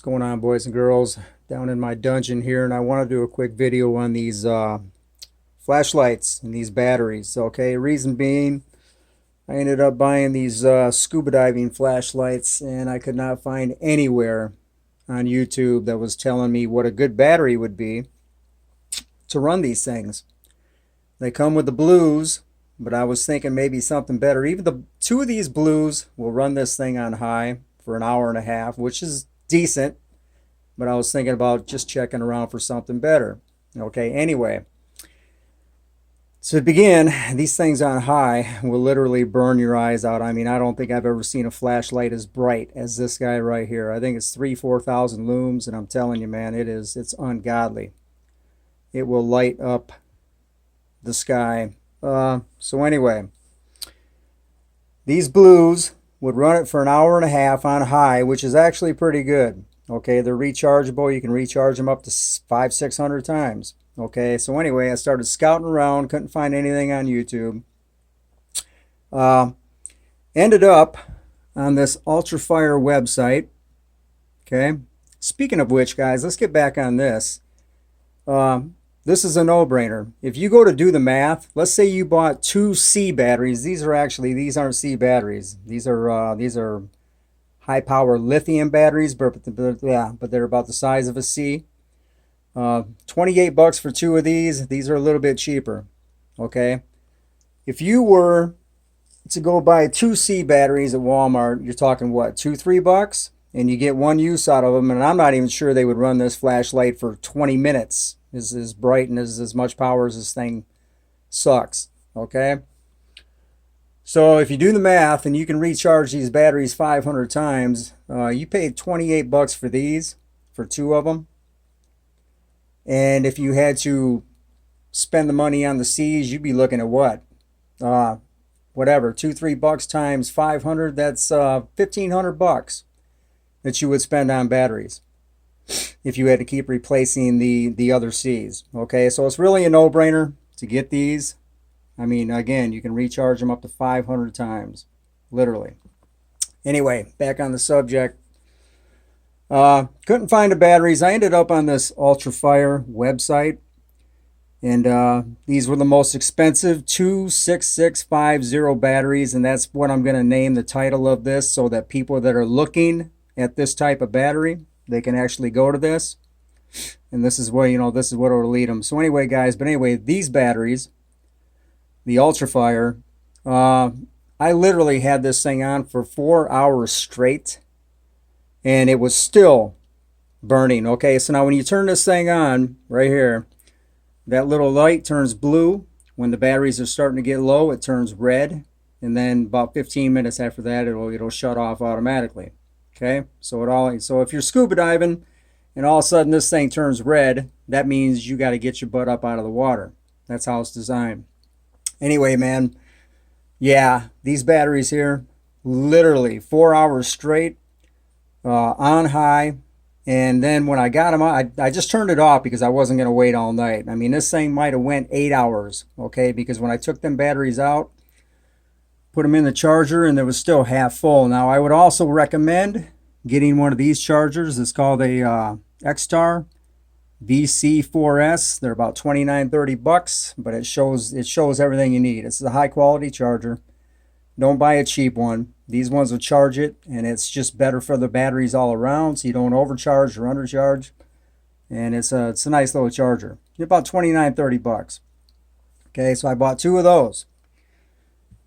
What's going on, boys and girls? Down in my dungeon here, and I want to do a quick video on these flashlights and these batteries. Okay, reason being, I ended up buying these scuba diving flashlights, and I could not find anywhere on YouTube that was telling me what a good battery would be to run these things. They come with the blues, but I was thinking maybe something better. Even the two of these blues will run this thing on high for an hour and a half, which is decent, but I was thinking about just checking around for something better. Okay, anyway, to begin, these things on high will literally burn your eyes out. I mean, I don't think I've ever seen a flashlight as bright as this guy right here. I think it's 4,000 looms, and I'm telling you, man, it's ungodly. It will light up the sky. So anyway, these blues would run it for an hour and a half on high, which is actually pretty good. Okay, they're rechargeable. You can recharge them up to 500-600 times. Okay, so anyway, I started scouting around, couldn't find anything on YouTube. Ended up on this Ultrafire website. Okay, speaking of which, guys, let's get back on this. This is a no-brainer. If you go to do the math, let's say you bought 2 C batteries. These aren't C batteries. These are high power lithium batteries, but they're about the size of a C. 28 bucks for 2 of these. These are a little bit cheaper. Okay. If you were to go buy 2 C batteries at Walmart, you're talking what, $2-3 bucks? And you get one use out of them, and I'm not even sure they would run this flashlight for 20 minutes. Is as bright and as much power as this thing sucks. Okay, so if you do the math and you can recharge these batteries 500 times, you paid 28 bucks for these, for 2 of them. And if you had to spend the money on the C's, you'd be looking at what, whatever, 2-3 bucks times 500, that's 1,500 bucks that you would spend on batteries if you had to keep replacing the other C's. Okay, so it's really a no-brainer to get these. I mean, again, you can recharge them up to 500 times, literally. Anyway, back on the subject. Couldn't find the batteries. I ended up on this Ultrafire website, and these were the most expensive 26650 batteries, and that's what I'm going to name the title of this, so that people that are looking at this type of battery, they can actually go to this, and this is where, this is what will lead them. So anyway, guys, these batteries, the Ultrafire, I literally had this thing on for 4 hours straight, and it was still burning. Okay, so now when you turn this thing on right here, that little light turns blue. When the batteries are starting to get low, it turns red, and then about 15 minutes after that, it'll shut off automatically. Okay, so if you're scuba diving and all of a sudden this thing turns red, that means you got to get your butt up out of the water. That's how it's designed. Anyway, man, yeah, these batteries here, literally 4 hours straight on high. And then when I got them on, I just turned it off because I wasn't going to wait all night. I mean, this thing might have went 8 hours, okay, because when I took them batteries out, put them in the charger, and it was still half full. Now, I would also recommend getting one of these chargers. It's called a X-Star VC4S. They're about 29-30 bucks, but it shows everything you need. It's a high quality charger. Don't buy a cheap one. These ones will charge it, and it's just better for the batteries all around, so you don't overcharge or undercharge. And it's a nice little charger. About 29-30 bucks. Okay, so I bought 2 of those.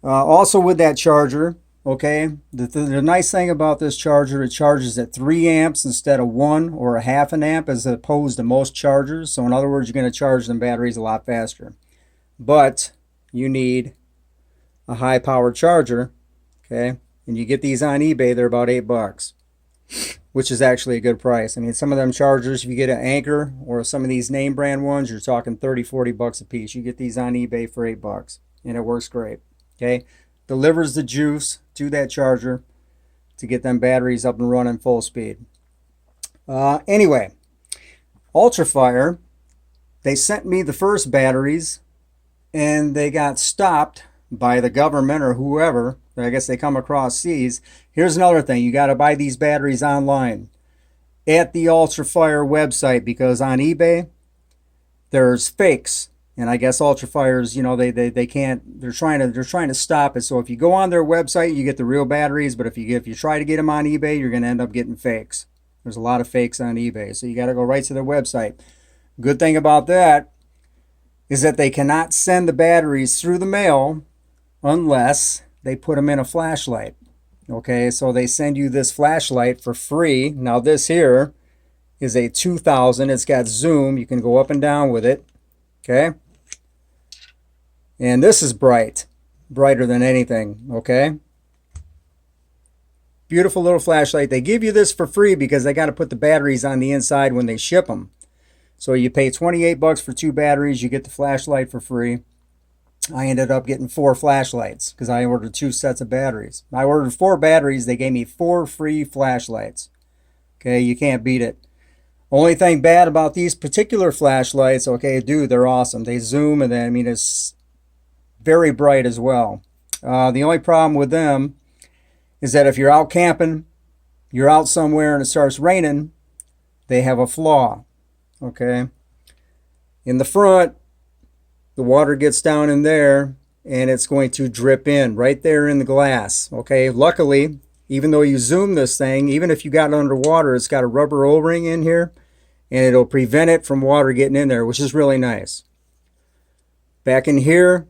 Also with that charger, okay, the nice thing about this charger, it charges at 3 amps instead of 1 or a half an amp as opposed to most chargers. So in other words, you're going to charge them batteries a lot faster. But you need a high power charger, okay, and you get these on eBay, they're about 8 bucks, which is actually a good price. I mean, some of them chargers, if you get an Anker or some of these name brand ones, you're talking 30-40 bucks a piece. You get these on eBay for 8 bucks, and it works great. Okay, delivers the juice to that charger to get them batteries up and running full speed. Anyway, Ultrafire, they sent me the first batteries, and they got stopped by the government or whoever. I guess they come across seas. Here's another thing. You got to buy these batteries online. at the Ultrafire website, because on eBay there's fakes, and I guess Ultrafires, you know, they can't, they're trying to stop it. So if you go on their website, you get the real batteries, but if you try to get them on eBay, you're going to end up getting fakes. There's a lot of fakes on eBay, so you got to go right to their website. Good thing about that is that they cannot send the batteries through the mail unless they put them in a flashlight. Okay, so they send you this flashlight for free. Now this here is a 2000. It's got zoom. You can go up and down with it. Okay, and this is brighter than anything. Okay, beautiful little flashlight. They give you this for free because they got to put the batteries on the inside when they ship them. So you pay 28 bucks for 2 batteries. You get the flashlight for free. I ended up getting 4 flashlights because I ordered 2 sets of batteries. I ordered 4 batteries. They gave me 4 free flashlights. Okay, you can't beat it. Only thing bad about these particular flashlights, okay, dude, they're awesome. They zoom, and then, I mean, it's very bright as well. The only problem with them is that if you're out camping, you're out somewhere and it starts raining, they have a flaw. Okay, in the front, the water gets down in there and it's going to drip in right there in the glass. Okay, luckily, even though you zoom this thing, even if you got it underwater, it's got a rubber O-ring in here and it'll prevent it from water getting in there, which is really nice. Back in here,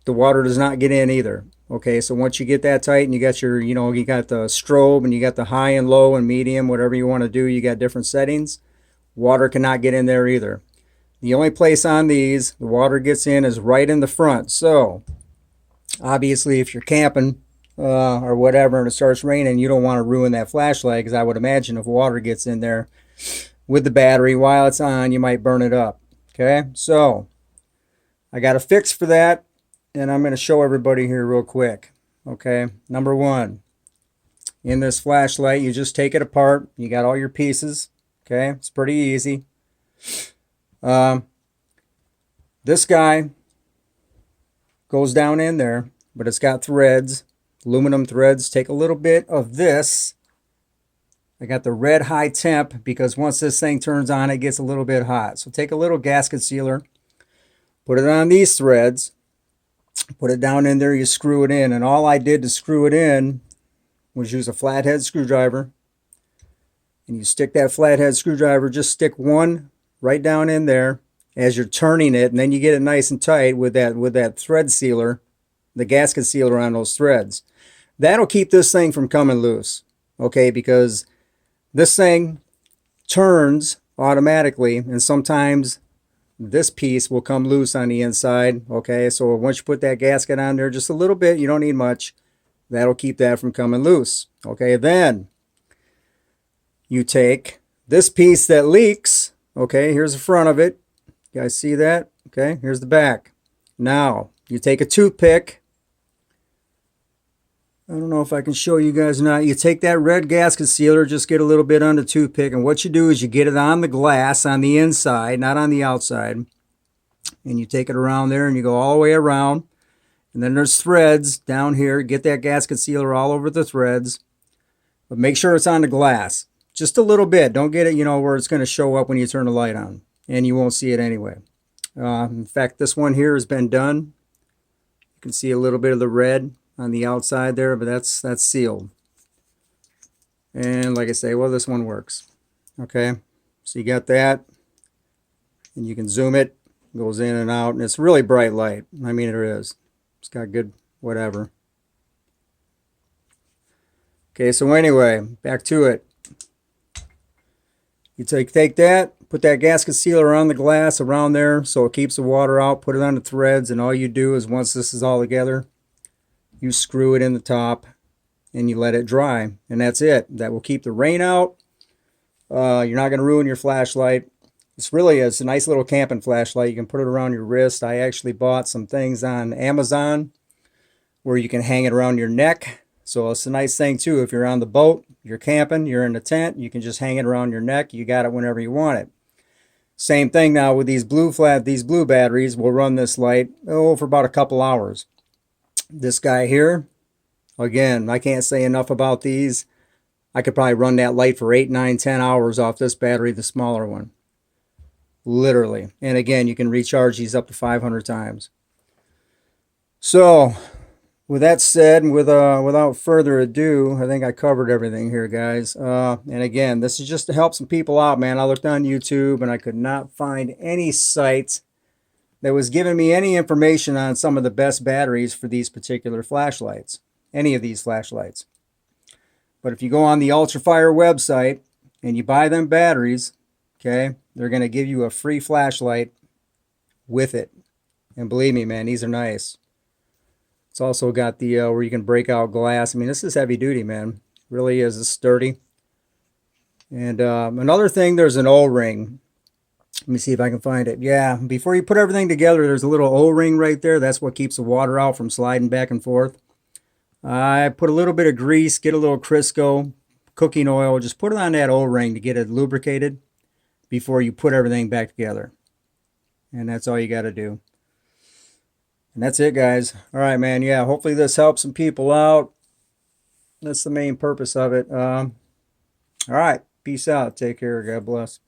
the water does not get in either. Okay, so once you get that tight and you got your, you know, you got the strobe and you got the high and low and medium, whatever you want to do, you got different settings. Water cannot get in there either. The only place on these the water gets in is right in the front. So obviously if you're camping or whatever and it starts raining, you don't want to ruin that flashlight, because I would imagine if water gets in there with the battery while it's on, you might burn it up. Okay, so I got a fix for that, and I'm going to show everybody here real quick. Okay, number one, in this flashlight, you just take it apart. You got all your pieces. Okay, it's pretty easy. This guy goes down in there, but it's got threads, aluminum threads. Take a little bit of this. I got the red high temp because once this thing turns on, it gets a little bit hot. So take a little gasket sealer, put it on these threads, put it down in there, you screw it in. And all I did to screw it in was use a flathead screwdriver. And you stick that flathead screwdriver, just stick one right down in there as you're turning it, and then you get it nice and tight with that thread sealer, the gasket sealer on those threads. That'll keep this thing from coming loose, okay, because this thing turns automatically, and sometimes this piece will come loose on the inside, okay? So once you put that gasket on there just a little bit, you don't need much, that'll keep that from coming loose, okay? Then you take this piece that leaks, okay, here's the front of it. You guys see that? Okay, here's the back. Now, you take a toothpick. I don't know if I can show you guys or not. You take that red gasket sealer, just get a little bit on the toothpick, and what you do is you get it on the glass on the inside, not on the outside. And you take it around there and you go all the way around. And then there's threads down here. Get that gasket sealer all over the threads. But make sure it's on the glass. Just a little bit. Don't get it, you know, where it's going to show up when you turn the light on. And you won't see it anyway. In fact, this one here has been done. You can see a little bit of the red on the outside there, but that's sealed. And like I say, well, this one works. Okay, so you got that. And you can zoom it. It goes in and out. And it's really bright light. I mean, it is. It's got good whatever. Okay, so anyway, back to it. You take that, put that gasket sealer on the glass around there so it keeps the water out, put it on the threads, and all you do is once this is all together, you screw it in the top and you let it dry. And that's it. That will keep the rain out. You're not going to ruin your flashlight. It's a nice little camping flashlight. You can put it around your wrist. I actually bought some things on Amazon where you can hang it around your neck. So it's a nice thing too. If you're on the boat, you're camping, you're in a tent, you can just hang it around your neck. You got it whenever you want it. Same thing now with these blue batteries. Will run this light for about a couple hours. This guy here, again, I can't say enough about these. I could probably run that light for 8, 9, 10 hours off this battery, the smaller one. Literally. And again, you can recharge these up to 500 times. So, with that said, and without further ado, I think I covered everything here, guys. And again, this is just to help some people out, man. I looked on YouTube and I could not find any site that was giving me any information on some of the best batteries for these particular flashlights. Any of these flashlights. But if you go on the Ultrafire website and you buy them batteries, okay, they're going to give you a free flashlight with it. And believe me, man, these are nice. It's also got the where you can break out glass. I mean, this is heavy duty, man. Really is. It's sturdy. And another thing, there's an O-ring. Let me see if I can find it. Yeah, before you put everything together, there's a little O-ring right there. That's what keeps the water out from sliding back and forth. I put a little bit of grease, get a little Crisco, cooking oil, just put it on that O-ring to get it lubricated before you put everything back together. And that's all you got to do. And that's it, guys. All right, man. Yeah, hopefully this helps some people out. That's the main purpose of it. All right. Peace out. Take care. God bless.